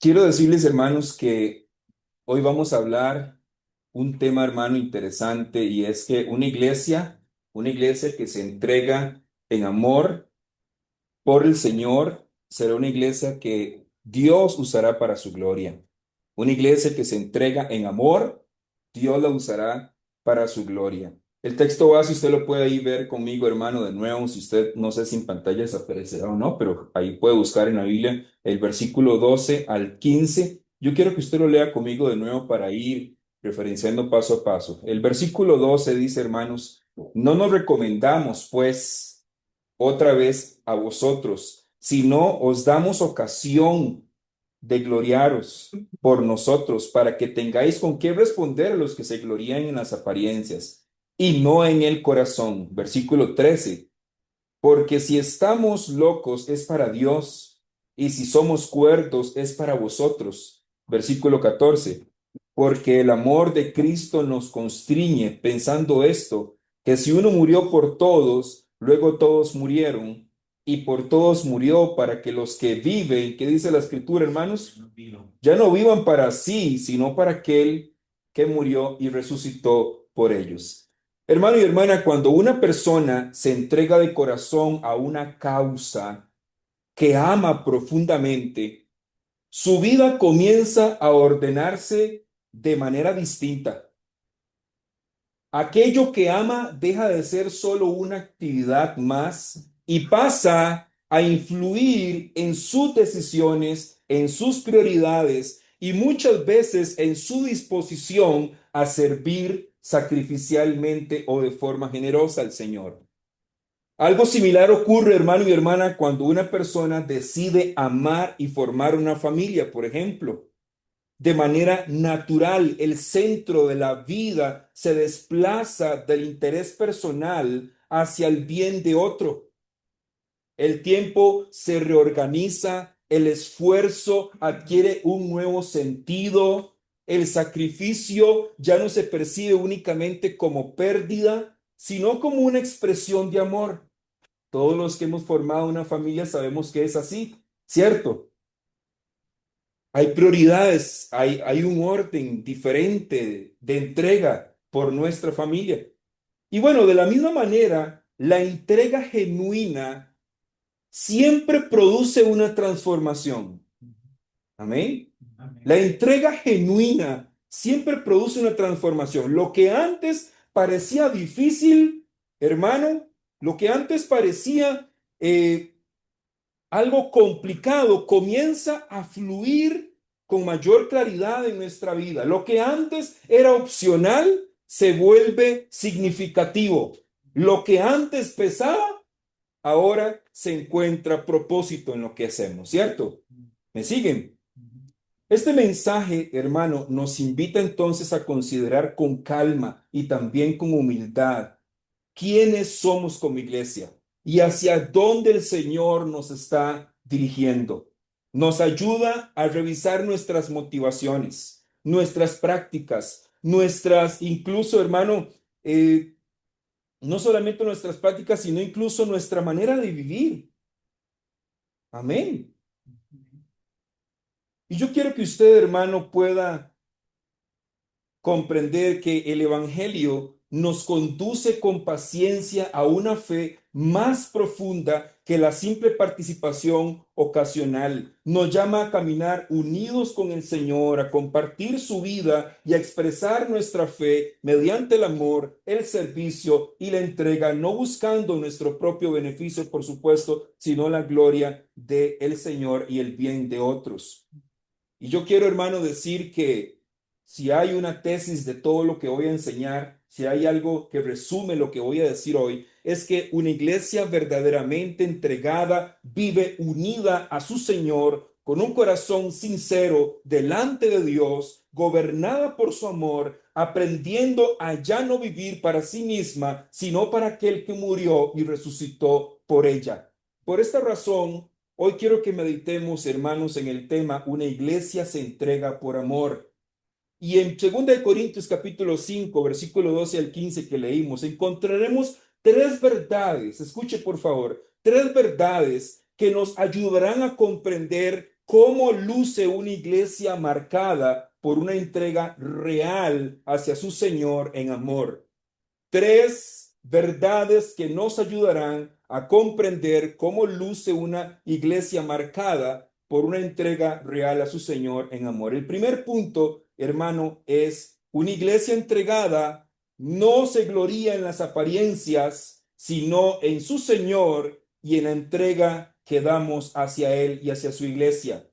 Quiero decirles, hermanos, que hoy vamos a hablar un tema, hermano, interesante, y es que una iglesia que se entrega en amor por el Señor, será una iglesia que Dios usará para su gloria. Una iglesia que se entrega en amor, Dios la usará para su gloria. El texto base usted lo puede ahí ver conmigo, hermano, de nuevo, si usted no sé si en pantalla se aparecerá o no, pero ahí puede buscar en la Biblia el versículo 12 al 15. Yo quiero que usted lo lea conmigo de nuevo para ir referenciando paso a paso. El versículo 12 dice, hermanos, no nos recomendamos, pues, otra vez a vosotros, sino os damos ocasión de gloriaros por nosotros, para que tengáis con qué responder a los que se glorían en las apariencias y no en el corazón. Versículo 13. Porque si estamos locos es para Dios, y si somos cuerdos es para vosotros. Versículo 14. Porque el amor de Cristo nos constriñe, pensando esto, que si uno murió por todos, luego todos murieron, y por todos murió para que los que viven, ¿qué dice la Escritura, hermanos? Ya no vivan para sí, sino para aquel que murió y resucitó por ellos. Hermano y hermana, cuando una persona se entrega de corazón a una causa que ama profundamente, su vida comienza a ordenarse de manera distinta. Aquello que ama deja de ser solo una actividad más y pasa a influir en sus decisiones, en sus prioridades y muchas veces en su disposición a servir sacrificialmente o de forma generosa al Señor. Algo similar ocurre, hermano y hermana, cuando una persona decide amar y formar una familia, por ejemplo. De manera natural, el centro de la vida se desplaza del interés personal hacia el bien de otro. El tiempo se reorganiza, el esfuerzo adquiere un nuevo sentido, el sacrificio ya no se percibe únicamente como pérdida, sino como una expresión de amor. Todos los que hemos formado una familia sabemos que es así, ¿cierto? Hay prioridades, hay un orden diferente de entrega por nuestra familia. Y bueno, de la misma manera, la entrega genuina siempre produce una transformación. Amén. La entrega genuina siempre produce una transformación. Lo que antes parecía difícil, hermano, lo que antes parecía algo complicado comienza a fluir con mayor claridad en nuestra vida. Lo que antes era opcional se vuelve significativo. Lo que antes pesaba, ahora se encuentra propósito en lo que hacemos, ¿cierto? ¿Me siguen? Este mensaje, hermano, nos invita entonces a considerar con calma y también con humildad quiénes somos como iglesia y hacia dónde el Señor nos está dirigiendo. Nos ayuda a revisar nuestras motivaciones, nuestras prácticas, incluso, hermano, no solamente nuestras prácticas, sino incluso nuestra manera de vivir. Amén. Y yo quiero que usted, hermano, pueda comprender que el Evangelio nos conduce con paciencia a una fe más profunda que la simple participación ocasional. Nos llama a caminar unidos con el Señor, a compartir su vida y a expresar nuestra fe mediante el amor, el servicio y la entrega, no buscando nuestro propio beneficio, por supuesto, sino la gloria del Señor y el bien de otros. Y yo quiero, hermano, decir que si hay una tesis de todo lo que voy a enseñar, si hay algo que resume lo que voy a decir hoy, es que una iglesia verdaderamente entregada vive unida a su Señor con un corazón sincero delante de Dios, gobernada por su amor, aprendiendo a ya no vivir para sí misma, sino para aquel que murió y resucitó por ella. Por esta razón, hoy quiero que meditemos, hermanos, en el tema una iglesia se entrega por amor. Y en 2 Corintios capítulo 5 versículo 12 al 15 que leímos, encontraremos tres verdades, escuche por favor, tres verdades que nos ayudarán a comprender cómo luce una iglesia marcada por una entrega real hacia su Señor en amor. Tres verdades que nos ayudarán a comprender cómo luce una iglesia marcada por una entrega real a su Señor en amor. El primer punto, hermano, es una iglesia entregada no se gloría en las apariencias, sino en su Señor y en la entrega que damos hacia Él y hacia su iglesia.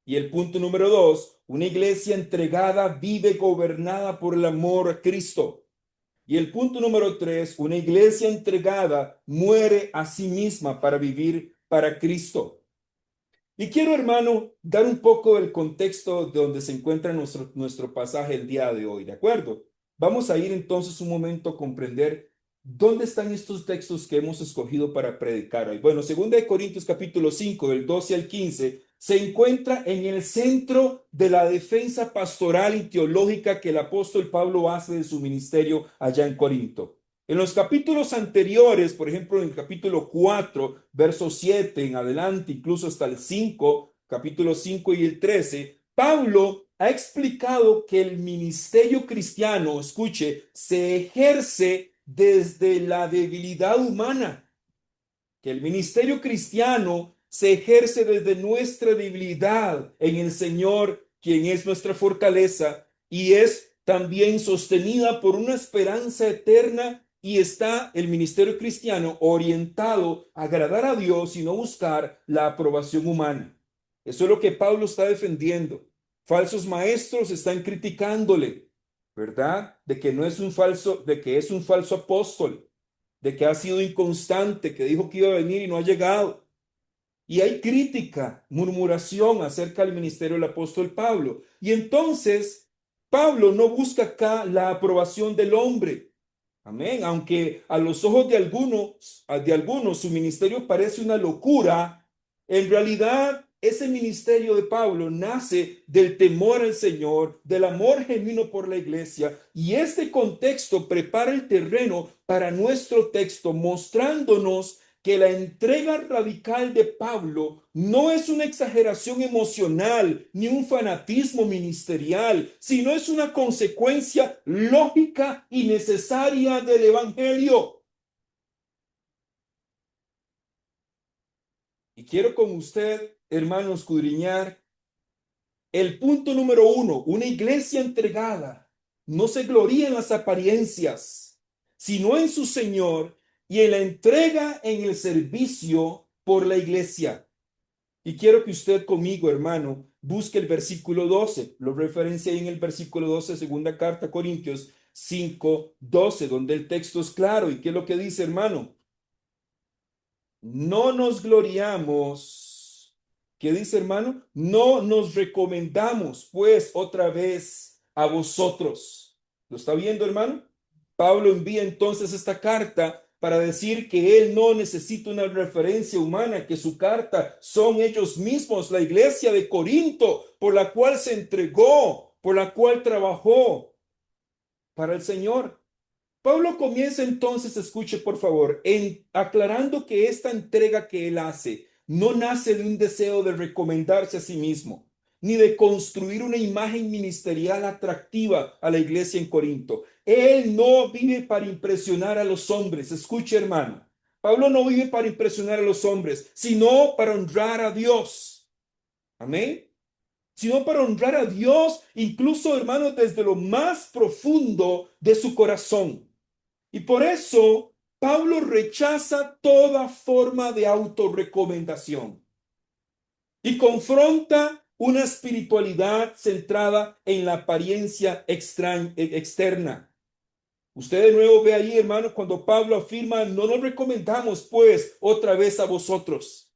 Y el punto número dos, una iglesia entregada vive gobernada por el amor a Cristo. Y el punto número tres, una iglesia entregada muere a sí misma para vivir para Cristo. Y quiero, hermano, dar un poco del contexto de donde se encuentra nuestro pasaje el día de hoy, ¿de acuerdo? Vamos a ir entonces un momento a comprender dónde están estos textos que hemos escogido para predicar hoy. Bueno, 2 Corintios capítulo 5, del 12 al 15, se encuentra en el centro de la defensa pastoral y teológica que el apóstol Pablo hace de su ministerio allá en Corinto. En los capítulos anteriores, por ejemplo, en el capítulo 4, verso 7 en adelante, incluso hasta el 5, capítulo 5 y el 13, Pablo ha explicado que el ministerio cristiano, escuche, se ejerce desde la debilidad humana, que el ministerio cristiano se ejerce desde nuestra debilidad en el Señor, quien es nuestra fortaleza, y es también sostenida por una esperanza eterna, y está el ministerio cristiano orientado a agradar a Dios y no buscar la aprobación humana. Eso es lo que Pablo está defendiendo. Falsos maestros están criticándole, ¿verdad? De que no es un falso, de que es un falso apóstol, de que ha sido inconstante, que dijo que iba a venir y no ha llegado. Y hay crítica, murmuración acerca del ministerio del apóstol Pablo. Y entonces, Pablo no busca acá la aprobación del hombre. Amén. Aunque a los ojos de algunos su ministerio parece una locura, en realidad ese ministerio de Pablo nace del temor al Señor, del amor genuino por la iglesia, y este contexto prepara el terreno para nuestro texto, mostrándonos que la entrega radical de Pablo no es una exageración emocional ni un fanatismo ministerial, sino es una consecuencia lógica y necesaria del Evangelio. Y quiero con usted, hermano, escudriñar el punto número uno. Una iglesia entregada no se gloría en las apariencias, sino en su Señor y en la entrega en el servicio por la iglesia. Y quiero que usted conmigo, hermano, busque el versículo 12. Lo referencia ahí en el versículo 12, segunda carta a Corintios 5, 12, donde el texto es claro. ¿Y qué es lo que dice, hermano? No nos gloriamos. ¿Qué dice, hermano? No nos recomendamos, pues, otra vez a vosotros. ¿Lo está viendo, hermano? Pablo envía entonces esta carta para decir que él no necesita una referencia humana, que su carta son ellos mismos, la iglesia de Corinto, por la cual se entregó, por la cual trabajó para el Señor. Pablo comienza entonces, escuche por favor, aclarando que esta entrega que él hace no nace de un deseo de recomendarse a sí mismo, ni de construir una imagen ministerial atractiva a la iglesia en Corinto. Él no vive para impresionar a los hombres. Escuche, hermano. Pablo no vive para impresionar a los hombres, sino para honrar a Dios. Amén. Sino para honrar a Dios, incluso, hermano, desde lo más profundo de su corazón. Y por eso Pablo rechaza toda forma de autorrecomendación y confronta una espiritualidad centrada en la apariencia externa. Usted de nuevo ve ahí, hermano, cuando Pablo afirma, no nos recomendamos pues otra vez a vosotros.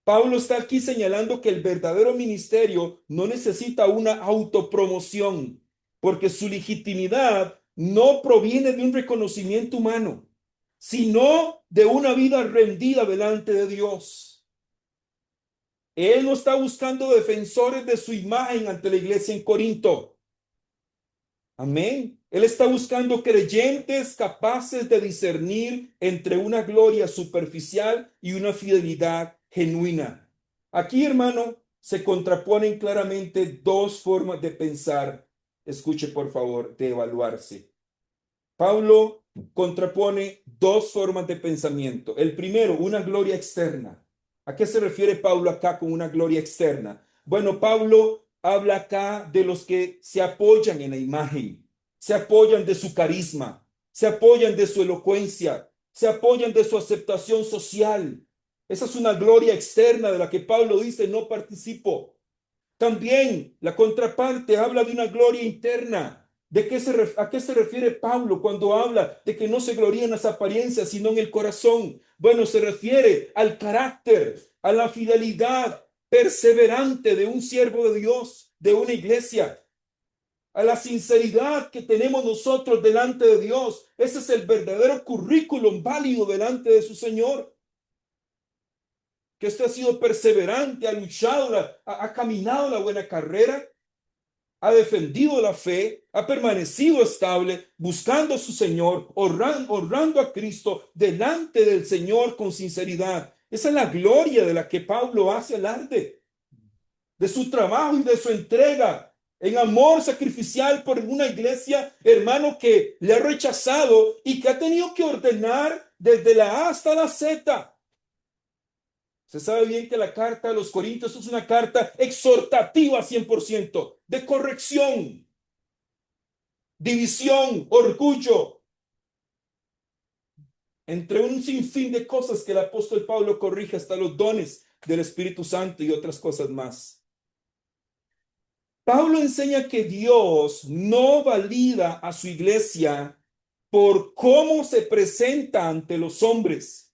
Pablo está aquí señalando que el verdadero ministerio no necesita una autopromoción, porque su legitimidad no proviene de un reconocimiento humano, sino de una vida rendida delante de Dios. Él no está buscando defensores de su imagen ante la iglesia en Corinto. Amén. Él está buscando creyentes capaces de discernir entre una gloria superficial y una fidelidad genuina. Aquí, hermano, se contraponen claramente dos formas de pensar. Escuche, por favor, de evaluarse. Pablo contrapone dos formas de pensamiento. El primero, una gloria externa. ¿A qué se refiere Pablo acá con una gloria externa? Bueno, Pablo habla acá de los que se apoyan en la imagen, se apoyan de su carisma, se apoyan de su elocuencia, se apoyan de su aceptación social. Esa es una gloria externa de la que Pablo dice, no participo. También la contraparte habla de una gloria interna. ¿A qué se refiere Pablo cuando habla de que no se gloría en las apariencias, sino en el corazón? Bueno, se refiere al carácter, a la fidelidad perseverante de un siervo de Dios, de una iglesia, a la sinceridad que tenemos nosotros delante de Dios. Ese es el verdadero currículum válido delante de su Señor. Que usted ha sido perseverante, ha luchado, ha caminado la buena carrera, ha defendido la fe, ha permanecido estable, buscando a su Señor, honrando a Cristo delante del Señor con sinceridad. Esa es la gloria de la que Pablo hace alarde, de su trabajo y de su entrega en amor sacrificial por una iglesia, hermano, que le ha rechazado y que ha tenido que ordenar desde la A hasta la Z. Se sabe bien que la carta a los Corintios es una carta exhortativa 100%, de corrección, división, orgullo, entre un sinfín de cosas que el apóstol Pablo corrige, hasta los dones del Espíritu Santo y otras cosas más. Pablo enseña que Dios no valida a su iglesia por cómo se presenta ante los hombres,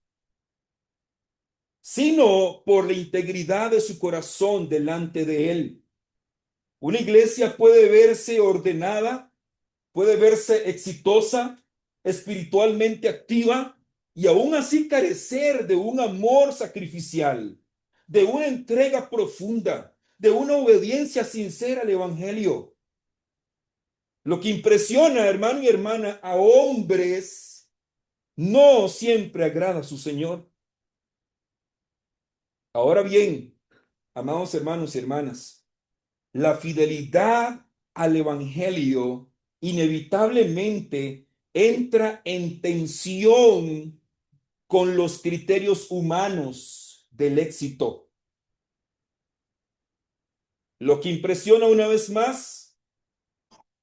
sino por la integridad de su corazón delante de él. Una iglesia puede verse ordenada, puede verse exitosa, espiritualmente activa y aún así carecer de un amor sacrificial, de una entrega profunda, de una obediencia sincera al Evangelio. Lo que impresiona, hermano y hermana, a hombres no siempre agrada a su Señor. Ahora bien, amados hermanos y hermanas, la fidelidad al Evangelio inevitablemente entra en tensión con los criterios humanos del éxito. Lo que impresiona una vez más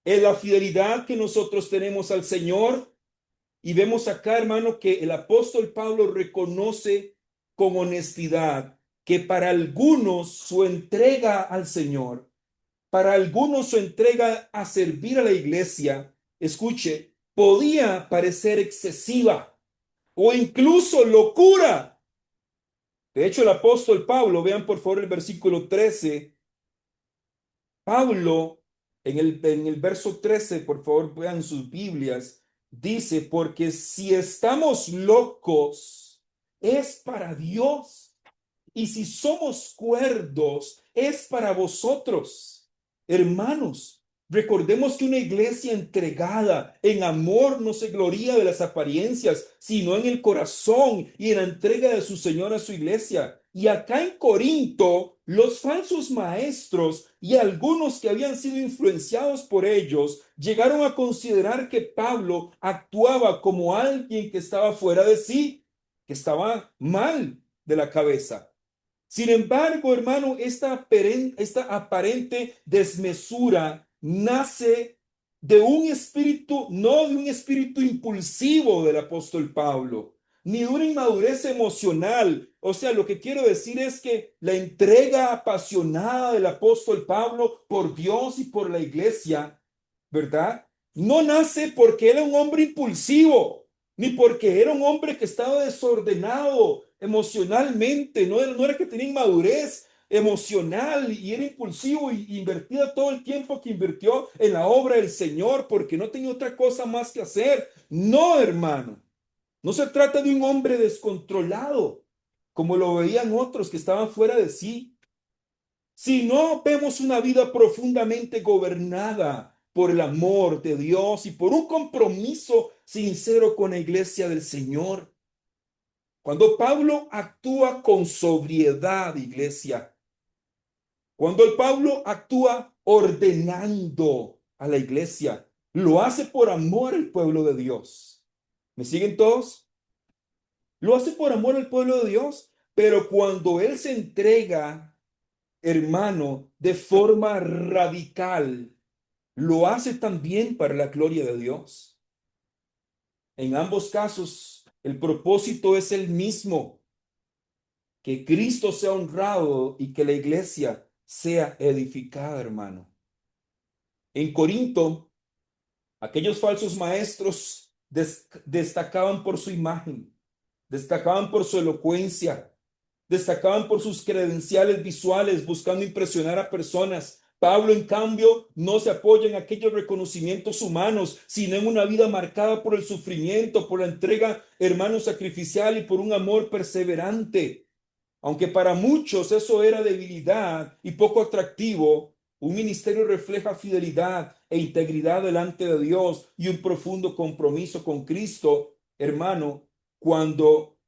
es la fidelidad que nosotros tenemos al Señor. Y vemos acá, hermano, que el apóstol Pablo reconoce con honestidad que para algunos su entrega al Señor, para algunos su entrega a servir a la iglesia, escuche, podía parecer excesiva o incluso locura. De hecho, el apóstol Pablo, vean por favor el versículo 13, Pablo en el verso 13, por favor, vean sus Biblias, dice, porque si estamos locos, es para Dios. Y si somos cuerdos, es para vosotros. Hermanos, recordemos que una iglesia entregada en amor no se gloría de las apariencias, sino en el corazón y en la entrega de su Señor a su iglesia. Y acá en Corinto, los falsos maestros y algunos que habían sido influenciados por ellos llegaron a considerar que Pablo actuaba como alguien que estaba fuera de sí, que estaba mal de la cabeza. Sin embargo, hermano, esta aparente desmesura nace de un espíritu, no de un espíritu impulsivo del apóstol Pablo, ni de una inmadurez emocional. O sea, lo que quiero decir es que la entrega apasionada del apóstol Pablo por Dios y por la iglesia, ¿verdad? No nace porque era un hombre impulsivo, ni porque era un hombre que estaba desordenado emocionalmente, no era que tenía inmadurez emocional y era impulsivo y invertía todo el tiempo que invirtió en la obra del Señor porque no tenía otra cosa más que hacer. No, hermano, no se trata de un hombre descontrolado, como lo veían otros que estaban fuera de sí. Si no vemos una vida profundamente gobernada por el amor de Dios y por un compromiso sincero con la iglesia del Señor. Cuando Pablo actúa con sobriedad, iglesia, Cuando el Pablo actúa ordenando a la iglesia, lo hace por amor al pueblo de Dios. ¿Me siguen todos? Lo hace por amor al pueblo de Dios, pero cuando él se entrega, hermano, de forma radical, lo hace también para la gloria de Dios. En ambos casos, el propósito es el mismo, que Cristo sea honrado y que la iglesia sea edificada, hermano. En Corinto, aquellos falsos maestros destacaban por su imagen, destacaban por su elocuencia, destacaban por sus credenciales visuales, buscando impresionar a personas. Pablo, en cambio, no se apoya en aquellos reconocimientos humanos, sino en una vida marcada por el sufrimiento, por la entrega, hermano, sacrificial y por un amor perseverante. Aunque para muchos eso era debilidad y poco atractivo, un ministerio refleja fidelidad e integridad delante de Dios y un profundo compromiso con Cristo, hermano, cuando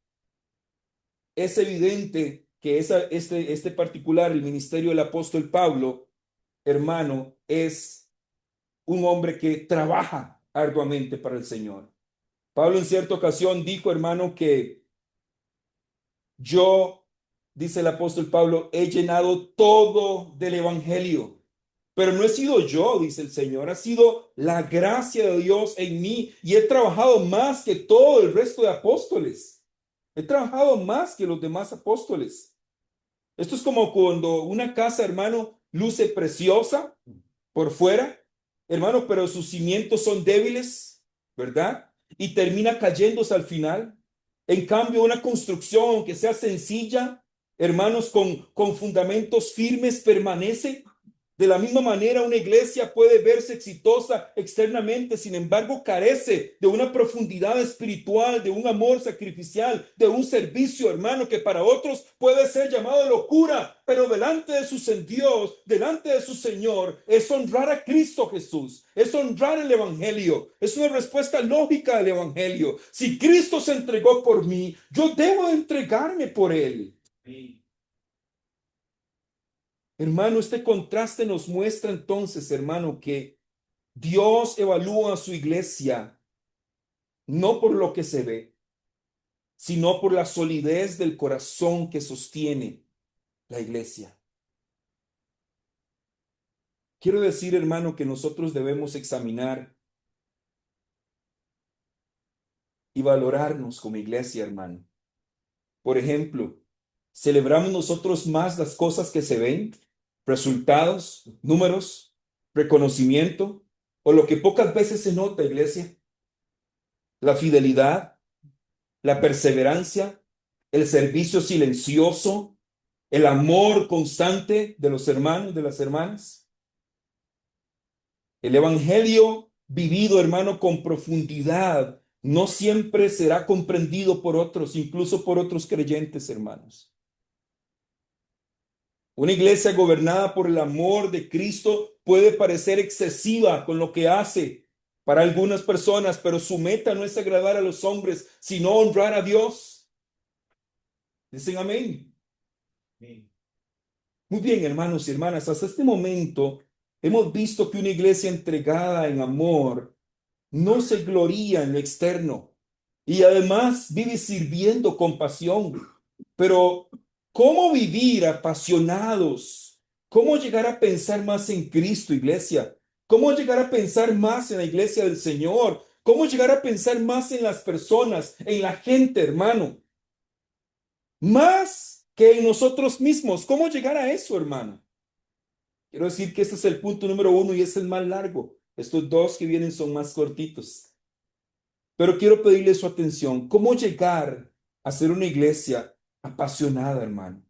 es evidente que este particular, el ministerio del apóstol Pablo, hermano, es un hombre que trabaja arduamente para el Señor. Pablo en cierta ocasión dijo, hermano, que yo, dice el apóstol Pablo, he llenado todo del evangelio, pero no he sido yo, dice el Señor, ha sido la gracia de Dios en mí y he trabajado más que todo el resto de apóstoles. He trabajado más que los demás apóstoles. Esto es como cuando una casa, hermano, luce preciosa por fuera, hermano, pero sus cimientos son débiles, ¿verdad? Y termina cayéndose al final. En cambio, una construcción, aunque sea sencilla, hermanos, con fundamentos firmes, permanece. De la misma manera, una iglesia puede verse exitosa externamente, sin embargo, carece de una profundidad espiritual, de un amor sacrificial, de un servicio, hermano, que para otros puede ser llamado locura, pero delante de su Dios, delante de su Señor, es honrar a Cristo Jesús, es honrar el Evangelio, es una respuesta lógica al Evangelio. Si Cristo se entregó por mí, yo debo entregarme por Él. Sí. Hermano, este contraste nos muestra entonces, hermano, que Dios evalúa a su iglesia no por lo que se ve, sino por la solidez del corazón que sostiene la iglesia. Quiero decir, hermano, que nosotros debemos examinar y valorarnos como iglesia, hermano. Por ejemplo, ¿celebramos nosotros más las cosas que se ven? ¿Resultados, números, reconocimiento? ¿O lo que pocas veces se nota, iglesia? La fidelidad, la perseverancia, el servicio silencioso, el amor constante de los hermanos, de las hermanas. El evangelio vivido, hermano, con profundidad, no siempre será comprendido por otros, incluso por otros creyentes, hermanos. Una iglesia gobernada por el amor de Cristo puede parecer excesiva con lo que hace para algunas personas, pero su meta no es agradar a los hombres, sino honrar a Dios. Dicen amén. Amén. Muy bien, hermanos y hermanas, hasta este momento hemos visto que una iglesia entregada en amor no se gloría en lo externo y además vive sirviendo con pasión. Pero, ¿cómo vivir apasionados? ¿Cómo llegar a pensar más en Cristo, iglesia? ¿Cómo llegar a pensar más en la iglesia del Señor? ¿Cómo llegar a pensar más en las personas, en la gente, hermano? Más que en nosotros mismos. ¿Cómo llegar a eso, hermano? Quiero decir que este es el punto número uno y es el más largo. Estos dos que vienen son más cortitos. Pero quiero pedirle su atención. ¿Cómo llegar a ser una iglesia apasionada, hermano?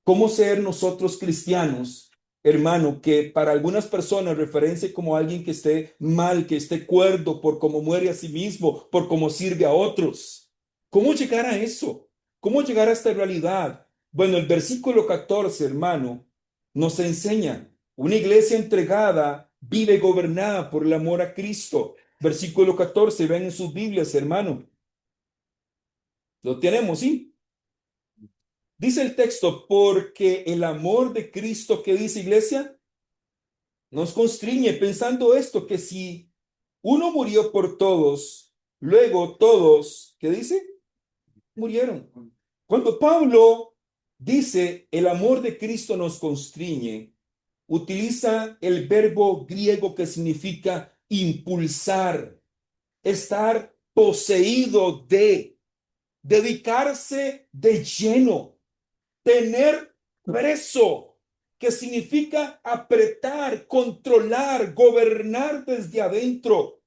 ¿Cómo ser nosotros cristianos, hermano, que para algunas personas referencia como alguien que esté mal, que esté cuerdo por cómo muere a sí mismo, por cómo sirve a otros? ¿Cómo llegar a eso? ¿Cómo llegar a esta realidad? Bueno, el versículo 14, hermano, nos enseña, una iglesia entregada vive gobernada por el amor a Cristo. Versículo 14, ven en sus Biblias, hermano. Lo tenemos, ¿sí? Dice el texto, porque el amor de Cristo, ¿qué dice iglesia? Nos constriñe pensando esto, que si uno murió por todos, luego todos, ¿qué dice? Murieron. Cuando Pablo dice el amor de Cristo nos constriñe, utiliza el verbo griego que significa impulsar, estar poseído de, dedicarse de lleno, tener preso, que significa apretar, controlar, gobernar desde adentro.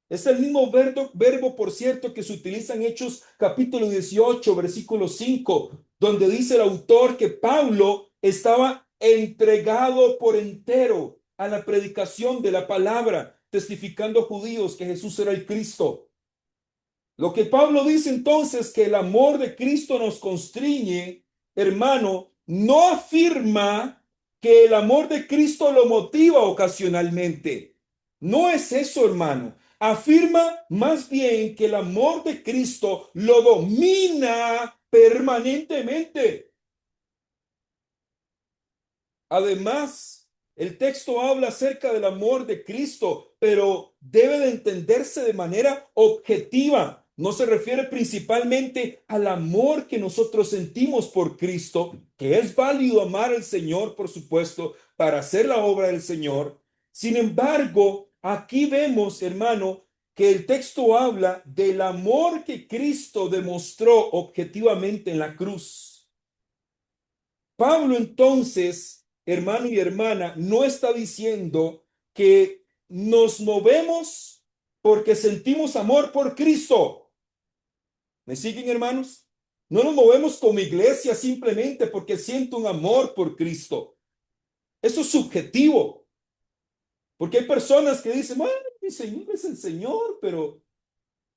Es el mismo verbo, por cierto, que se utiliza en Hechos capítulo 18, versículo 5, donde dice el autor que Pablo estaba entregado por entero a la predicación de la palabra, testificando a judíos que Jesús era el Cristo. Lo que Pablo dice entonces que el amor de Cristo nos constriñe, hermano, no afirma que el amor de Cristo lo motiva ocasionalmente. No es eso, hermano. Afirma más bien que el amor de Cristo lo domina permanentemente. Además, el texto habla acerca del amor de Cristo, pero debe de entenderse de manera objetiva. No se refiere principalmente al amor que nosotros sentimos por Cristo, que es válido amar al Señor, por supuesto, para hacer la obra del Señor. Sin embargo, aquí vemos, hermano, que el texto habla del amor que Cristo demostró objetivamente en la cruz. Pablo entonces, hermano y hermana, no está diciendo que nos movemos porque sentimos amor por Cristo. ¿Me siguen, hermanos? No nos movemos como iglesia simplemente porque siento un amor por Cristo. Eso es subjetivo, porque hay personas que dicen, bueno, mi Señor es el Señor, pero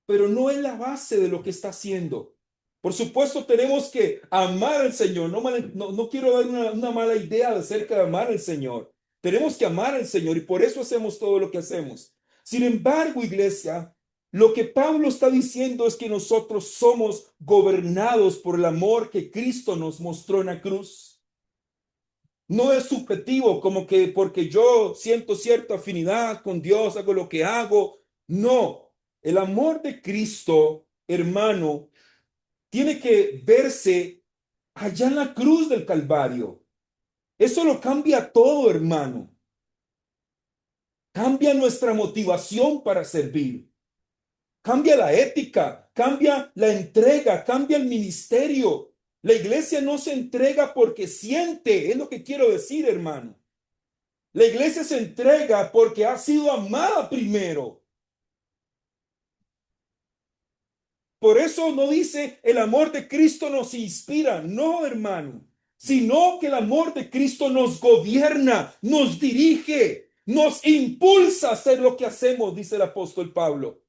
no es la base de lo que está haciendo. Por supuesto, tenemos que amar al Señor. No quiero dar una mala idea acerca de amar al Señor. Tenemos que amar al Señor y por eso hacemos todo lo que hacemos. Sin embargo, iglesia, lo que Pablo está diciendo es que nosotros somos gobernados por el amor que Cristo nos mostró en la cruz. No es subjetivo, como que porque yo siento cierta afinidad con Dios, hago lo que hago. No, el amor de Cristo, hermano, tiene que verse allá en la cruz del Calvario. Eso lo cambia todo, hermano. Cambia nuestra motivación para servir. Cambia la ética, cambia la entrega, cambia el ministerio. La iglesia no se entrega porque siente, es lo que quiero decir, hermano. La iglesia se entrega porque ha sido amada primero. Por eso no dice el amor de Cristo nos inspira, no, hermano, sino que el amor de Cristo nos gobierna, nos dirige, nos impulsa a hacer lo que hacemos, dice el apóstol Pablo.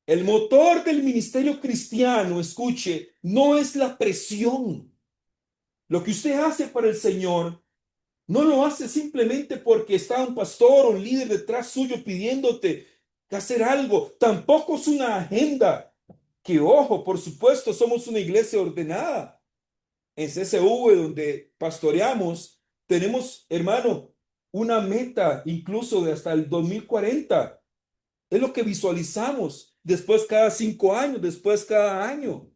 El motor del ministerio cristiano, escuche, no es la presión. Lo que usted hace para el Señor no lo hace simplemente porque está un pastor o un líder detrás suyo pidiéndote que hacer algo. Tampoco es una agenda. Que ojo, por supuesto, somos una iglesia ordenada. En CSV, donde pastoreamos, tenemos, hermano, una meta incluso de hasta el 2040. Es lo que visualizamos. Después cada 5 años, después cada año.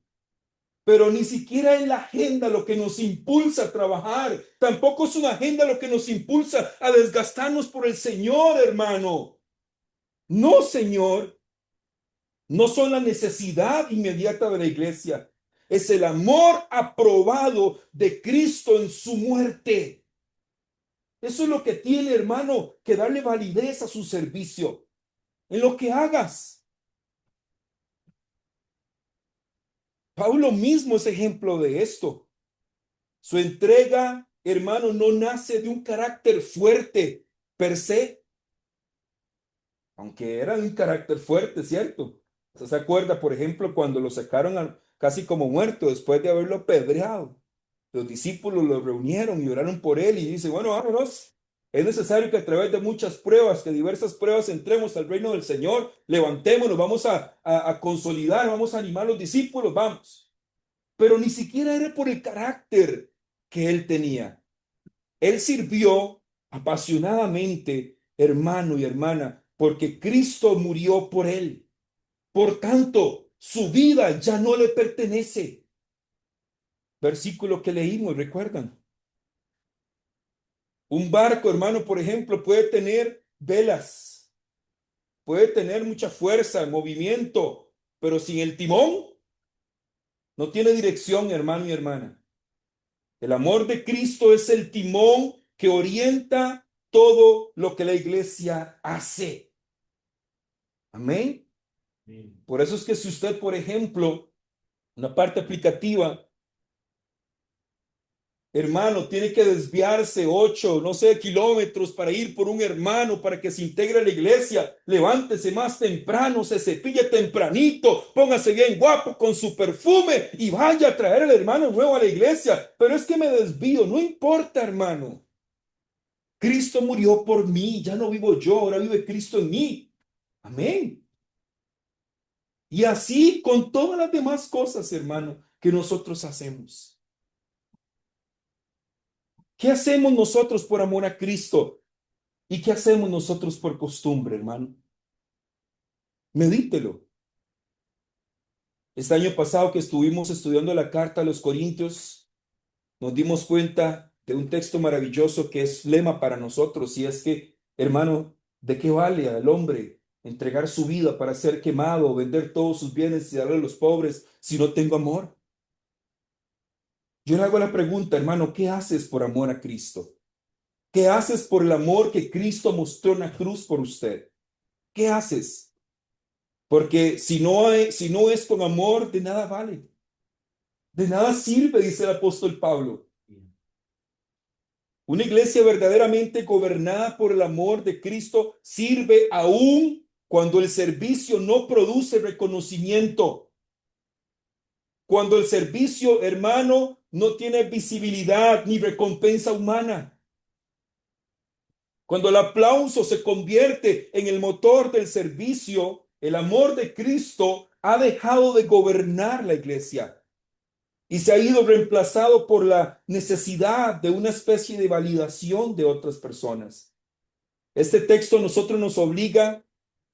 Pero ni siquiera es la agenda lo que nos impulsa a trabajar. Tampoco es una agenda lo que nos impulsa a desgastarnos por el Señor, hermano. No, Señor. No son la necesidad inmediata de la iglesia. Es el amor aprobado de Cristo en su muerte. Eso es lo que tiene, hermano, que darle validez a su servicio. En lo que hagas. Pablo mismo es ejemplo de esto. Su entrega, hermano, no nace de un carácter fuerte per se, aunque era de un carácter fuerte, ¿cierto? ¿Se acuerda, por ejemplo, cuando lo sacaron casi como muerto después de haberlo apedreado? Los discípulos lo reunieron y oraron por él y dice, bueno, vámonos. Es necesario que a través de muchas pruebas, que diversas pruebas, entremos al reino del Señor, levantémonos, vamos a consolidar, vamos a animar a los discípulos, vamos. Pero ni siquiera era por el carácter que él tenía. Él sirvió apasionadamente, hermano y hermana, porque Cristo murió por él. Por tanto, su vida ya no le pertenece. Versículo que leímos, ¿recuerdan? Un barco, hermano, por ejemplo, puede tener velas, puede tener mucha fuerza, movimiento, pero sin el timón no tiene dirección, hermano y hermana. El amor de Cristo es el timón que orienta todo lo que la iglesia hace. Amén. Por eso es que si usted, por ejemplo, una parte aplicativa, hermano, tiene que desviarse 8, no sé, kilómetros para ir por un hermano para que se integre a la iglesia. Levántese más temprano, se cepille tempranito, póngase bien guapo con su perfume y vaya a traer al hermano nuevo a la iglesia. Pero es que me desvío, no importa, hermano. Cristo murió por mí, ya no vivo yo, ahora vive Cristo en mí. Amén. Y así con todas las demás cosas, hermano, que nosotros hacemos. ¿Qué hacemos nosotros por amor a Cristo? ¿Y qué hacemos nosotros por costumbre, hermano? Medítelo. Este año pasado que estuvimos estudiando la carta a los Corintios, nos dimos cuenta de un texto maravilloso que es lema para nosotros, y es que, hermano, ¿de qué vale al hombre entregar su vida para ser quemado, vender todos sus bienes y darle a los pobres si no tengo amor? Yo le hago la pregunta, hermano, ¿qué haces por amor a Cristo? ¿Qué haces por el amor que Cristo mostró en la cruz por usted? ¿Qué haces? Porque si no es con amor, de nada vale. De nada sirve, dice el apóstol Pablo. Una iglesia verdaderamente gobernada por el amor de Cristo sirve aún cuando el servicio no produce reconocimiento. Cuando el servicio, hermano, no tiene visibilidad ni recompensa humana. Cuando el aplauso se convierte en el motor del servicio, el amor de Cristo ha dejado de gobernar la iglesia y se ha ido reemplazado por la necesidad de una especie de validación de otras personas. Este texto a nosotros nos obliga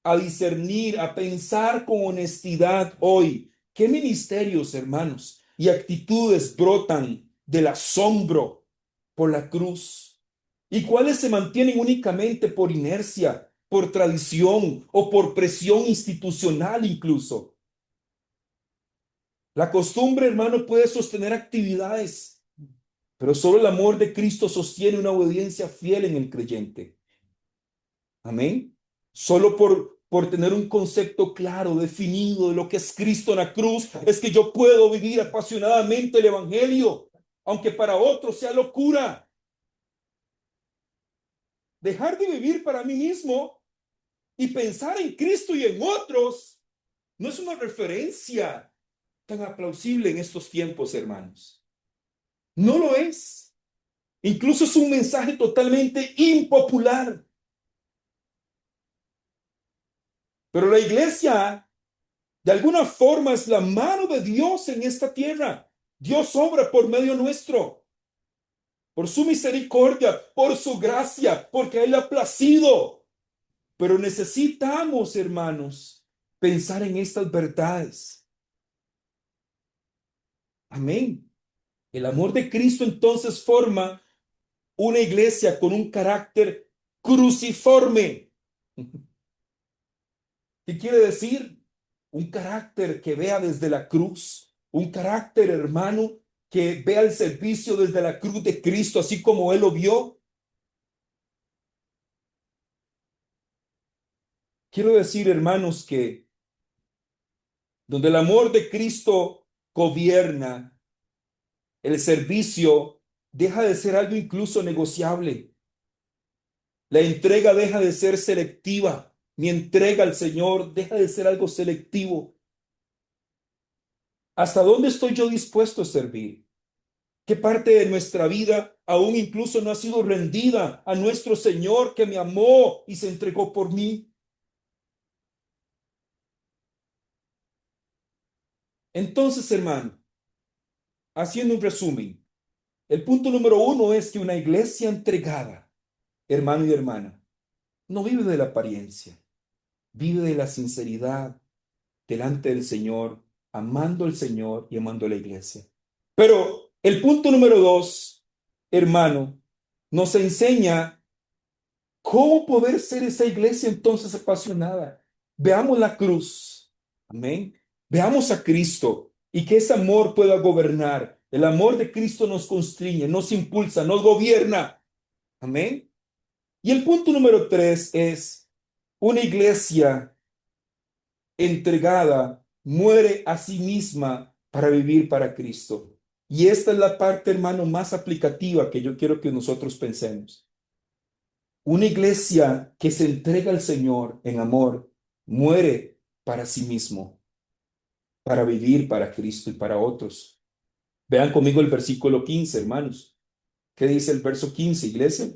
a discernir, a pensar con honestidad hoy. ¿Qué ministerios, hermanos, y actitudes brotan del asombro por la cruz? ¿Y cuáles se mantienen únicamente por inercia, por tradición o por presión institucional incluso? La costumbre, hermano, puede sostener actividades, pero solo el amor de Cristo sostiene una obediencia fiel en el creyente. Amén. Solo por tener un concepto claro, definido de lo que es Cristo en la cruz, es que yo puedo vivir apasionadamente el evangelio, aunque para otros sea locura. Dejar de vivir para mí mismo y pensar en Cristo y en otros no es una referencia tan aplausible en estos tiempos, hermanos. No lo es. Incluso es un mensaje totalmente impopular. Pero la iglesia, de alguna forma, es la mano de Dios en esta tierra. Dios obra por medio nuestro, por su misericordia, por su gracia, porque a Él le ha placido. Pero necesitamos, hermanos, pensar en estas verdades. Amén. El amor de Cristo entonces forma una iglesia con un carácter cruciforme. ¿Qué quiere decir? Un carácter que vea desde la cruz, un carácter, hermano, que vea el servicio desde la cruz de Cristo, así como Él lo vio. Quiero decir, hermanos, que donde el amor de Cristo gobierna, el servicio deja de ser algo incluso negociable. La entrega deja de ser selectiva. Mi entrega al Señor deja de ser algo selectivo. ¿Hasta dónde estoy yo dispuesto a servir? ¿Qué parte de nuestra vida aún incluso no ha sido rendida a nuestro Señor que me amó y se entregó por mí. Entonces, hermano, haciendo un resumen, el punto número uno es que una iglesia entregada, hermano y hermana, no vive de la apariencia, vive de la sinceridad delante del Señor, amando al Señor y amando a la iglesia. Pero el punto número dos, hermano, nos enseña cómo poder ser esa iglesia entonces apasionada. Veamos la cruz. Amén. Veamos a Cristo y que ese amor pueda gobernar. El amor de Cristo nos constriñe, nos impulsa, nos gobierna. Amén. Y el punto número tres es una iglesia entregada, muere a sí misma para vivir para Cristo. Y esta es la parte, hermano, más aplicativa que yo quiero que nosotros pensemos. Una iglesia que se entrega al Señor en amor, muere para sí mismo, para vivir para Cristo y para otros. Vean conmigo el versículo 15, hermanos. ¿Qué dice el verso 15, iglesia?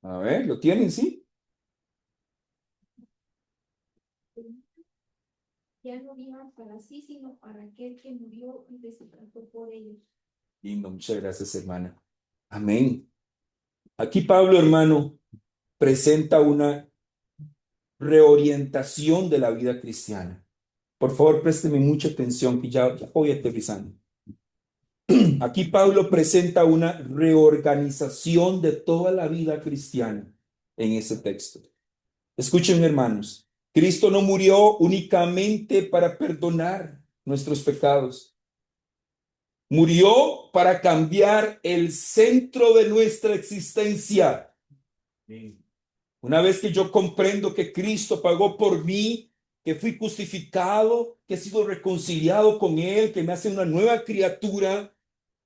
A ver, ¿lo tienen, sí? Ya no vivan para sí, sino para aquel que murió y desembarcó por ellos. Lindo, muchas gracias, hermana. Amén. Aquí Pablo, hermano, presenta una reorientación de la vida cristiana. Por favor, présteme mucha atención, que ya voy aterrizando. Aquí Pablo presenta una reorganización de toda la vida cristiana en ese texto. Escuchen, hermanos, Cristo no murió únicamente para perdonar nuestros pecados. Murió para cambiar el centro de nuestra existencia. Una vez que yo comprendo que Cristo pagó por mí, que fui justificado, que he sido reconciliado con Él, que me hace una nueva criatura,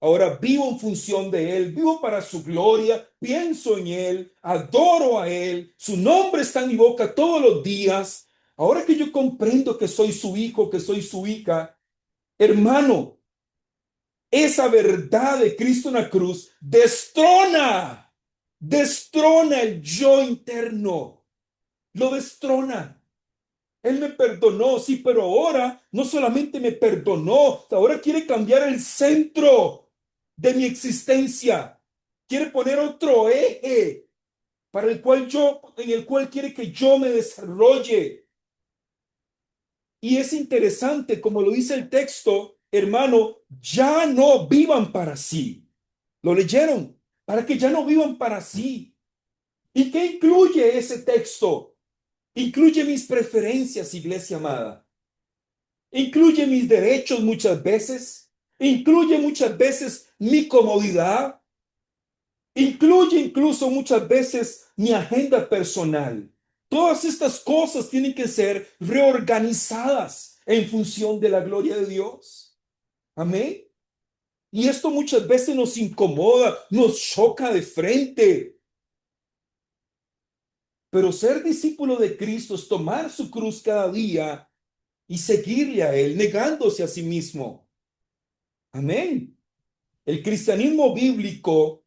ahora vivo en función de Él, vivo para su gloria, pienso en Él, adoro a Él, su nombre está en mi boca todos los días. Ahora que yo comprendo que soy su hijo, que soy su hija, hermano, esa verdad de Cristo en la cruz destrona el yo interno, lo destrona. Él me perdonó, sí, pero ahora no solamente me perdonó, ahora quiere cambiar el centro de mi existencia. Quiere poner otro eje en el cual quiere que yo me desarrolle. Y es interesante, como lo dice el texto, hermano, ya no vivan para sí. ¿Lo leyeron? Para que ya no vivan para sí. ¿Y qué incluye ese texto? Incluye mis preferencias, iglesia amada. Incluye mis derechos muchas veces. Incluye muchas veces mi comodidad. Incluye incluso muchas veces mi agenda personal. Todas estas cosas tienen que ser reorganizadas en función de la gloria de Dios. Amén. Y esto muchas veces nos incomoda, nos choca de frente. Pero ser discípulo de Cristo es tomar su cruz cada día y seguirle a Él, negándose a sí mismo. Amén. El cristianismo bíblico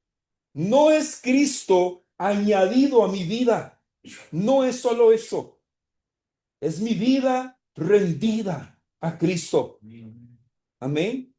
no es Cristo añadido a mi vida. No es solo eso. Es mi vida rendida a Cristo. Amén.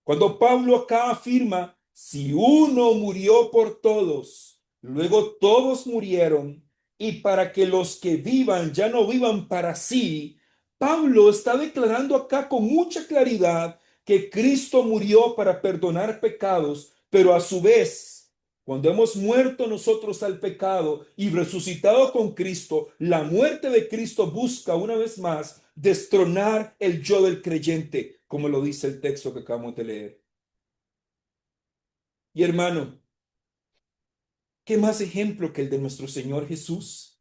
Cuando Pablo acá afirma, si uno murió por todos, luego todos murieron, y para que los que vivan ya no vivan para sí, Pablo está declarando acá con mucha claridad que Cristo murió para perdonar pecados, pero a su vez, cuando hemos muerto nosotros al pecado y resucitado con Cristo, la muerte de Cristo busca una vez más destronar el yo del creyente, como lo dice el texto que acabamos de leer. Y hermano, ¿qué más ejemplo que el de nuestro Señor Jesús?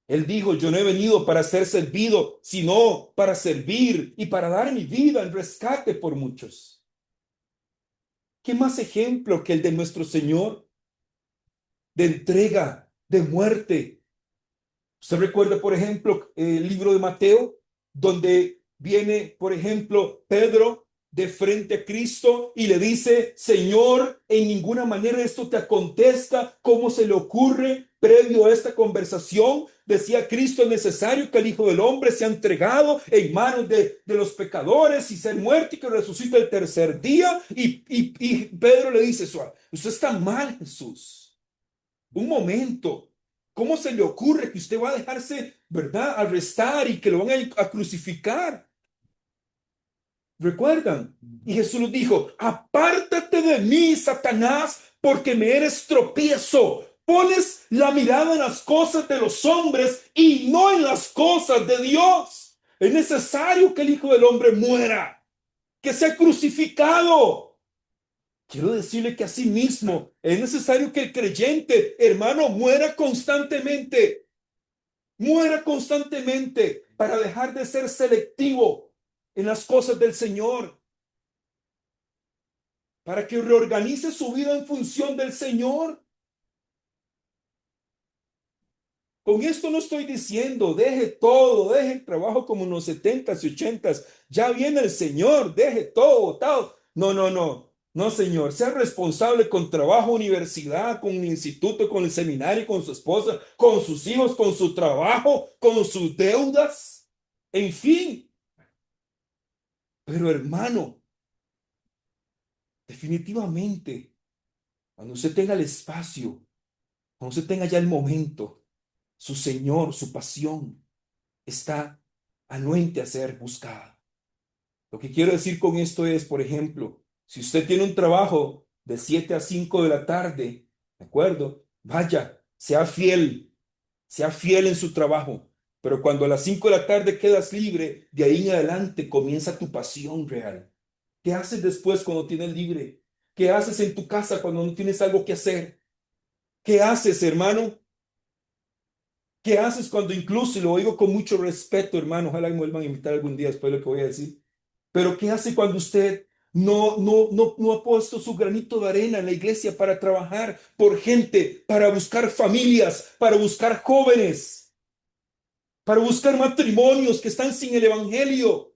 Él dijo, yo no he venido para ser servido, sino para servir y para dar mi vida en rescate por muchos. ¿Qué más ejemplo que el de nuestro Señor de entrega, de muerte? ¿Usted recuerda, por ejemplo, el libro de Mateo, donde viene, por ejemplo, Pedro de frente a Cristo y le dice: Señor, en ninguna manera esto te acontezca. ¿Cómo se le ocurre? Previo a esta conversación, decía Cristo: es necesario que el Hijo del Hombre sea entregado en manos de los pecadores y ser muerto y que resucite el tercer día. Y Pedro le dice: usted está mal, Jesús. Un momento. ¿Cómo se le ocurre que usted va a dejarse, verdad, arrestar y que lo van a crucificar? ¿Recuerdan? Y Jesús les dijo: apártate de mí, Satanás, porque me eres tropiezo. Pones la mirada en las cosas de los hombres y no en las cosas de Dios. Es necesario que el Hijo del Hombre muera, que sea crucificado. Quiero decirle que así mismo es necesario que el creyente, hermano, muera constantemente para dejar de ser selectivo en las cosas del Señor, para que reorganice su vida en función del Señor. Con esto no estoy diciendo deje todo, deje el trabajo como en los 70s y 80s. Ya viene el Señor, deje todo, tal. No, no, no. No, Señor. Sea responsable con trabajo, universidad, con el instituto, con el seminario, con su esposa, con sus hijos, con su trabajo, con sus deudas. En fin. Pero hermano, definitivamente, cuando usted tenga el espacio, cuando usted tenga ya el momento, su Señor, su pasión está anuente a ser buscada. Lo que quiero decir con esto es, por ejemplo, si usted tiene un trabajo de 7 a 5 de la tarde, ¿de acuerdo? Vaya, sea fiel en su trabajo. Pero cuando a las 5 de la tarde quedas libre, de ahí en adelante comienza tu pasión real. ¿Qué haces después cuando tienes libre? ¿Qué haces en tu casa cuando no tienes algo que hacer? ¿Qué haces, hermano? ¿Qué haces cuando incluso, y lo digo con mucho respeto, hermano, ojalá me vuelvan a invitar algún día después de lo que voy a decir, pero qué hace cuando usted no ha puesto su granito de arena en la iglesia para trabajar por gente, para buscar familias, para buscar jóvenes, para buscar matrimonios que están sin el evangelio?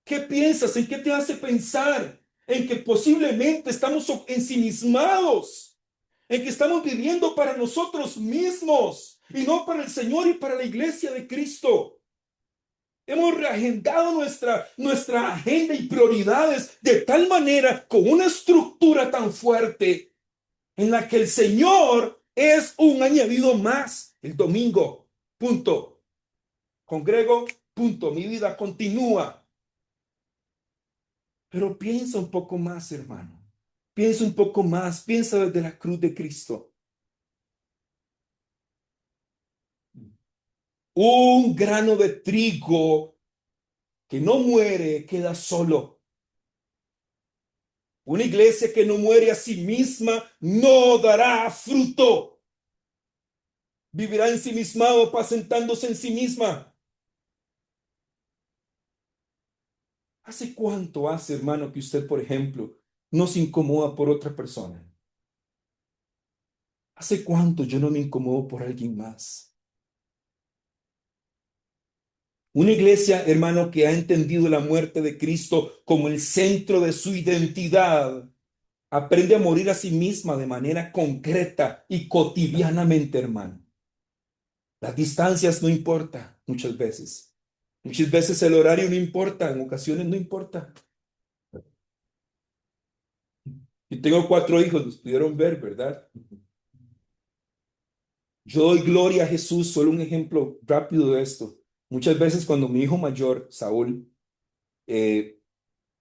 ¿Qué piensas? ¿En qué te hace pensar? En que posiblemente estamos ensimismados, en que estamos viviendo para nosotros mismos y no para el Señor y para la iglesia de Cristo. Hemos reagendado nuestra agenda y prioridades de tal manera, con una estructura tan fuerte, en la que el Señor es un añadido más. El domingo, punto. Congrego, punto. Mi vida continúa. Pero piensa un poco más, hermano. Piensa un poco más. Piensa desde la cruz de Cristo. Un grano de trigo que no muere queda solo. Una iglesia que no muere a sí misma no dará fruto. Vivirá ensimismado, apacentándose en sí misma. ¿Hace cuánto hace, hermano, que usted, por ejemplo, no se incomoda por otra persona? ¿Hace cuánto yo no me incomodo por alguien más? Una iglesia, hermano, que ha entendido la muerte de Cristo como el centro de su identidad, aprende a morir a sí misma de manera concreta y cotidianamente, hermano. Las distancias no importan muchas veces. Muchas veces el horario no importa, en ocasiones no importa. Yo tengo 4 hijos, los pudieron ver, ¿verdad? Yo doy gloria a Jesús, solo un ejemplo rápido de esto. Muchas veces cuando mi hijo mayor, Saúl, eh,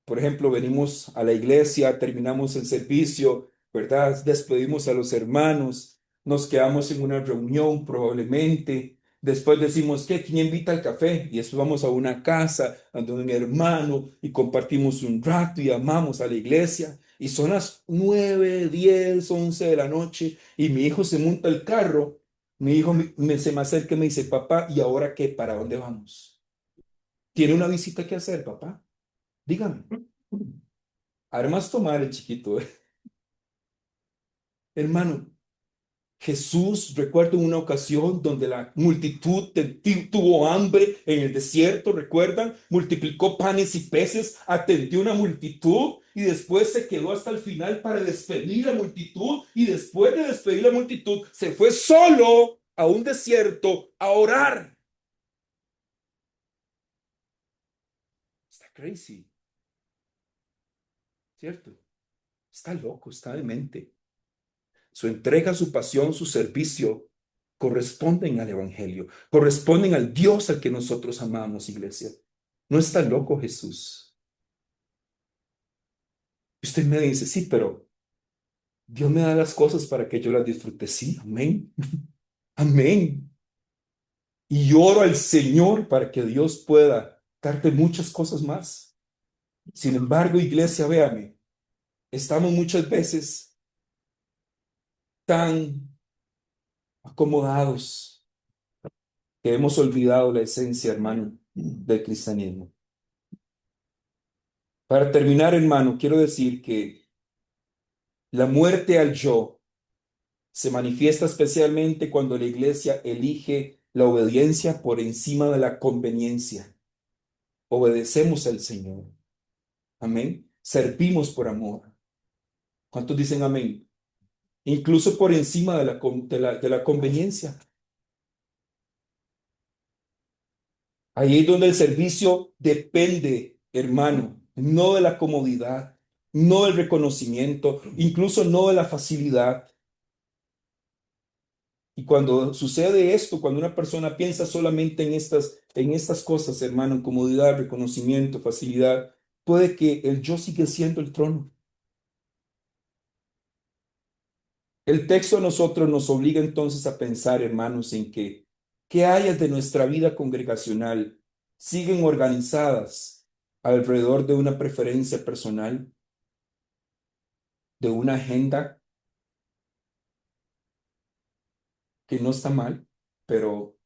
por ejemplo, venimos a la iglesia, terminamos el servicio, ¿verdad? Despedimos a los hermanos, nos quedamos en una reunión probablemente. Después decimos, ¿qué? ¿Quién invita al café? Y después vamos a una casa, donde un hermano, y compartimos un rato y amamos a la iglesia. Y son las 9, 10, 11 de la noche y mi hijo se monta el carro. Mi hijo se me acerca y me dice: papá, ¿y ahora qué? ¿Para dónde vamos? ¿Tiene una visita que hacer, papá? Dígame. Armas tomar el chiquito, hermano. Jesús, recuerdo una ocasión donde la multitud tuvo hambre en el desierto, ¿recuerdan? Multiplicó panes y peces, atendió una multitud y después se quedó hasta el final para despedir la multitud y después de despedir la multitud se fue solo a un desierto a orar. Está crazy, ¿cierto? Está loco, está demente. Su entrega, su pasión, su servicio corresponden al Evangelio, corresponden al Dios al que nosotros amamos, iglesia. No está loco Jesús. Y usted me dice, sí, pero Dios me da las cosas para que yo las disfrute. Sí, amén. Amén. Y oro al Señor para que Dios pueda darte muchas cosas más. Sin embargo, iglesia, véame, estamos muchas veces tan acomodados que hemos olvidado la esencia, hermano, del cristianismo. Para terminar, hermano, quiero decir que la muerte al yo se manifiesta especialmente cuando la iglesia elige la obediencia por encima de la conveniencia. Obedecemos al Señor. Amén. Servimos por amor. ¿Cuántos dicen amén? Incluso por encima de la conveniencia. Ahí es donde el servicio depende, hermano, no de la comodidad, no del reconocimiento, incluso no de la facilidad. Y cuando sucede esto, cuando una persona piensa solamente en estas cosas, hermano, comodidad, reconocimiento, facilidad, puede que el yo siga siendo el trono. El texto a nosotros nos obliga entonces a pensar, hermanos, en que qué áreas de nuestra vida congregacional siguen organizadas alrededor de una preferencia personal, de una agenda que no está mal, pero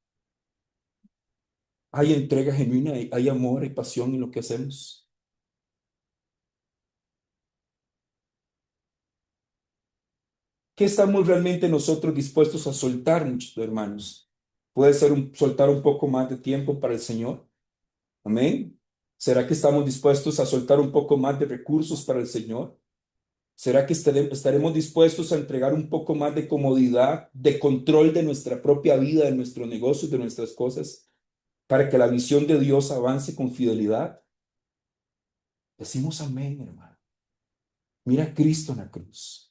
hay entrega genuina, hay amor y pasión en lo que hacemos. ¿Qué estamos realmente nosotros dispuestos a soltar, muchos hermanos? Puede ser soltar un poco más de tiempo para el Señor. Amén. ¿Será que estamos dispuestos a soltar un poco más de recursos para el Señor? ¿Será que estaremos dispuestos a entregar un poco más de comodidad, de control de nuestra propia vida, de nuestros negocios, de nuestras cosas, para que la visión de Dios avance con fidelidad? Decimos amén, hermano. Mira a Cristo en la cruz.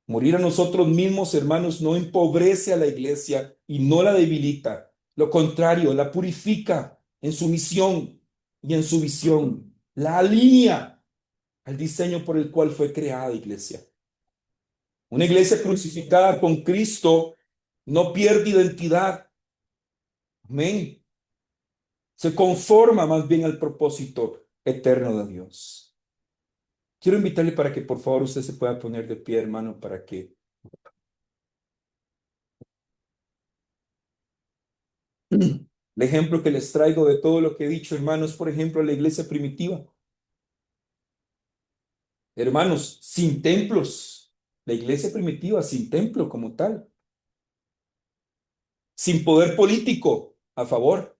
Morir a nosotros mismos, hermanos, no empobrece a la iglesia y no la debilita. Lo contrario, la purifica en su misión y en su visión. La alinea al diseño por el cual fue creada, iglesia. Una iglesia crucificada con Cristo no pierde identidad. Amén. Se conforma más bien al propósito eterno de Dios. Quiero invitarle para que por favor usted se pueda poner de pie, hermano, para que el ejemplo que les traigo de todo lo que he dicho, hermanos, por ejemplo, la iglesia primitiva. Hermanos, sin templos, la iglesia primitiva sin templo como tal, sin poder político a favor,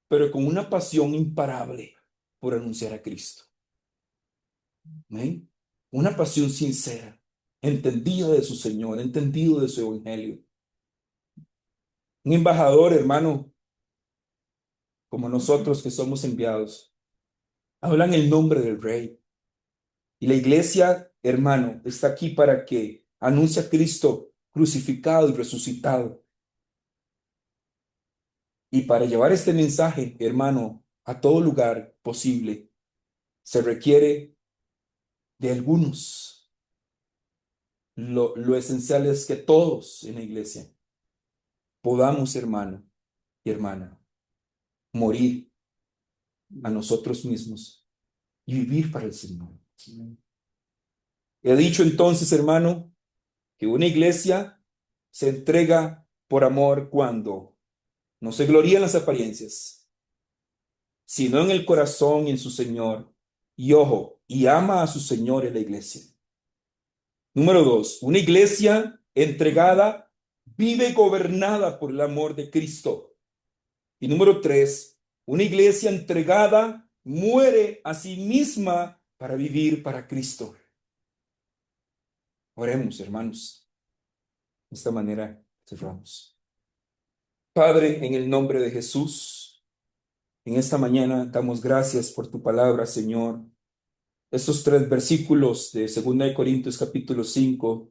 pero con una pasión imparable por anunciar a Cristo. ¿Amén? Una pasión sincera, entendida de su Señor, entendido de su evangelio. Un embajador, hermano, como nosotros que somos enviados, hablan el nombre del Rey. Y la iglesia, hermano, está aquí para que anuncie a Cristo crucificado y resucitado. Y para llevar este mensaje, hermano, a todo lugar posible, se requiere de algunos. Lo esencial es que todos en la iglesia podamos, hermano y hermana, morir a nosotros mismos y vivir para el Señor. He dicho entonces, hermano, que una iglesia se entrega por amor cuando no se gloría en las apariencias, sino en el corazón y en su Señor. Y ojo, y ama a su Señor en la iglesia. Número dos, una iglesia entregada vive gobernada por el amor de Cristo. Y número tres, una iglesia entregada muere a sí misma para vivir para Cristo. Oremos, hermanos. De esta manera cerramos. Padre, en el nombre de Jesús, en esta mañana damos gracias por tu palabra, Señor. Estos 3 versículos de 2 Corintios capítulo 5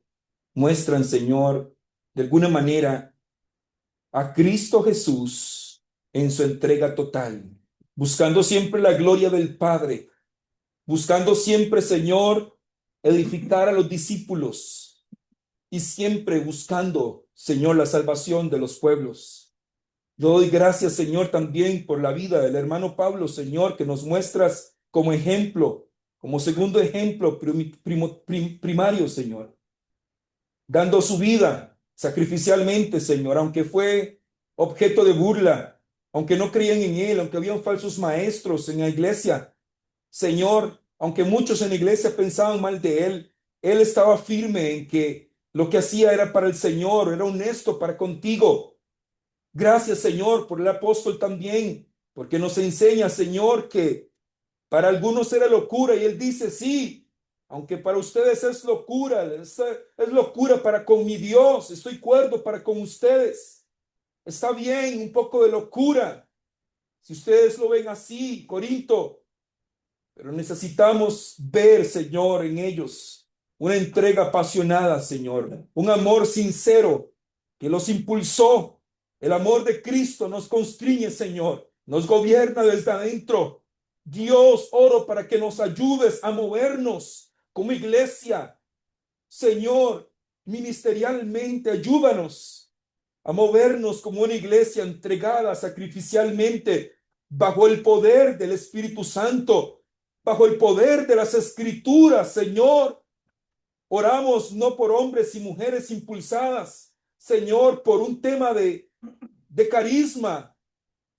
muestran, Señor, de alguna manera a Cristo Jesús en su entrega total, buscando siempre la gloria del Padre, buscando siempre, Señor, edificar a los discípulos y siempre buscando, Señor, la salvación de los pueblos. Yo doy gracias, Señor, también por la vida del hermano Pablo, Señor, que nos muestras como ejemplo, como segundo ejemplo primario, Señor, dando su vida sacrificialmente, Señor, aunque fue objeto de burla, aunque no creían en él, aunque habían falsos maestros en la iglesia, Señor, aunque muchos en la iglesia pensaban mal de él estaba firme en que lo que hacía era para el Señor, era honesto para contigo. Gracias, Señor, por el apóstol también, porque nos enseña, Señor, que para algunos era locura y él dice, sí, aunque para ustedes es locura, es locura para con mi Dios, estoy cuerdo para con ustedes. Está bien, un poco de locura, si ustedes lo ven así, Corinto, pero necesitamos ver, Señor, en ellos una entrega apasionada, Señor, un amor sincero que los impulsó. El amor de Cristo nos constriñe, Señor, nos gobierna desde adentro. Dios, oro para que nos ayudes a movernos como iglesia. Señor, ministerialmente, ayúdanos a movernos como una iglesia entregada sacrificialmente bajo el poder del Espíritu Santo, bajo el poder de las Escrituras, Señor. Oramos no por hombres y mujeres impulsadas, Señor, por un tema de carisma,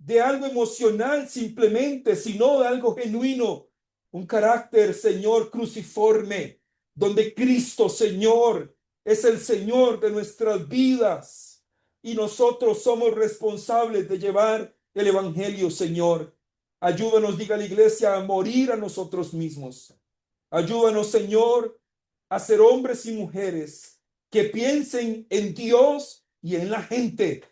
de algo emocional simplemente, sino de algo genuino, un carácter, Señor, cruciforme, donde Cristo, Señor, es el Señor de nuestras vidas y nosotros somos responsables de llevar el Evangelio, Señor. Ayúdanos, diga la iglesia, a morir a nosotros mismos. Ayúdanos, Señor, a ser hombres y mujeres que piensen en Dios y en la gente,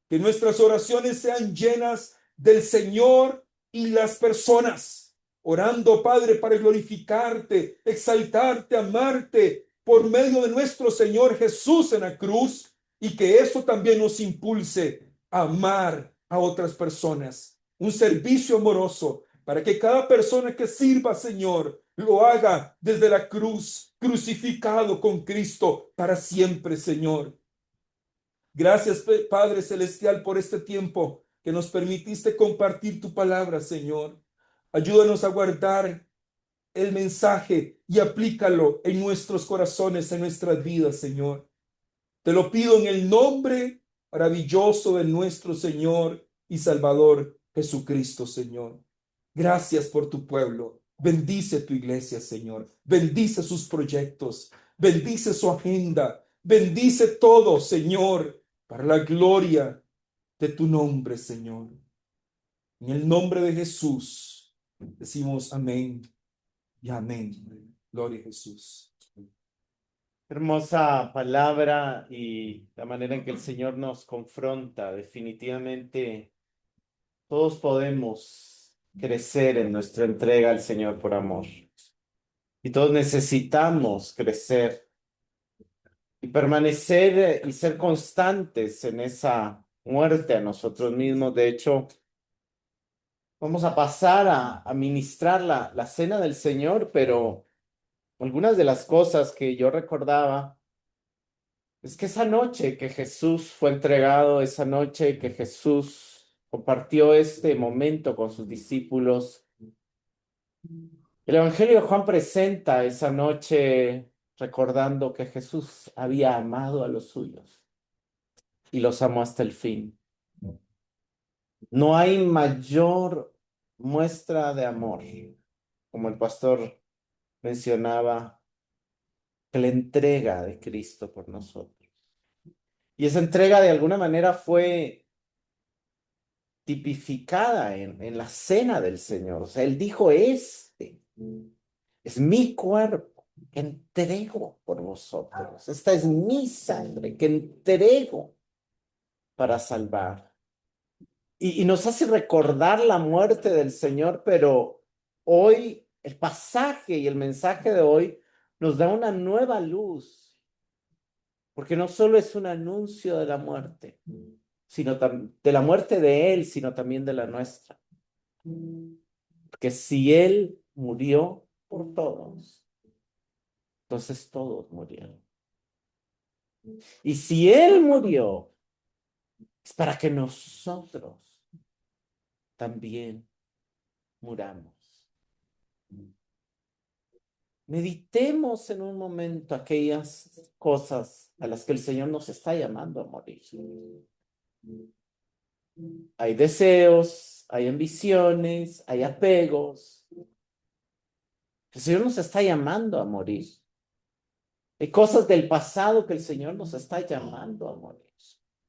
que nuestras oraciones sean llenas del Señor y las personas, orando, Padre, para glorificarte, exaltarte, amarte por medio de nuestro Señor Jesús en la cruz, y que eso también nos impulse a amar a otras personas. Un servicio amoroso para que cada persona que sirva, Señor, lo haga desde la cruz, crucificado con Cristo para siempre, Señor. Gracias, Padre Celestial, por este tiempo que nos permitiste compartir tu palabra, Señor. Ayúdanos a guardar el mensaje y aplícalo en nuestros corazones, en nuestras vidas, Señor. Te lo pido en el nombre maravilloso de nuestro Señor y Salvador Jesucristo, Señor. Gracias por tu pueblo. Bendice tu iglesia, Señor. Bendice sus proyectos. Bendice su agenda. Bendice todo, Señor, para la gloria de tu nombre, Señor. En el nombre de Jesús decimos amén y amén. Gloria a Jesús. Hermosa palabra y la manera en que el Señor nos confronta. Definitivamente todos podemos crecer en nuestra entrega al Señor por amor. Y todos necesitamos crecer y permanecer y ser constantes en esa muerte a nosotros mismos. De hecho, vamos a pasar a ministrar la cena del Señor, pero algunas de las cosas que yo recordaba es que esa noche que Jesús fue entregado, esa noche que Jesús compartió este momento con sus discípulos, el Evangelio de Juan presenta esa noche recordando que Jesús había amado a los suyos y los amó hasta el fin. No hay mayor muestra de amor, como el pastor mencionaba, que la entrega de Cristo por nosotros. Y esa entrega de alguna manera fue tipificada en la cena del Señor. O sea, Él dijo, este es mi cuerpo que entrego por vosotros. Esta es mi sangre que entrego para salvar. Y nos hace recordar la muerte del Señor, pero hoy el pasaje y el mensaje de hoy nos da una nueva luz, porque no solo es un anuncio de la muerte, sino de la muerte de Él, sino también de la nuestra. Porque si Él murió por todos, entonces todos murieron. Y si Él murió, es para que nosotros también muramos. Meditemos en un momento aquellas cosas a las que el Señor nos está llamando a morir. Hay deseos, hay ambiciones, hay apegos. El Señor nos está llamando a morir. Hay cosas del pasado que el Señor nos está llamando a morir.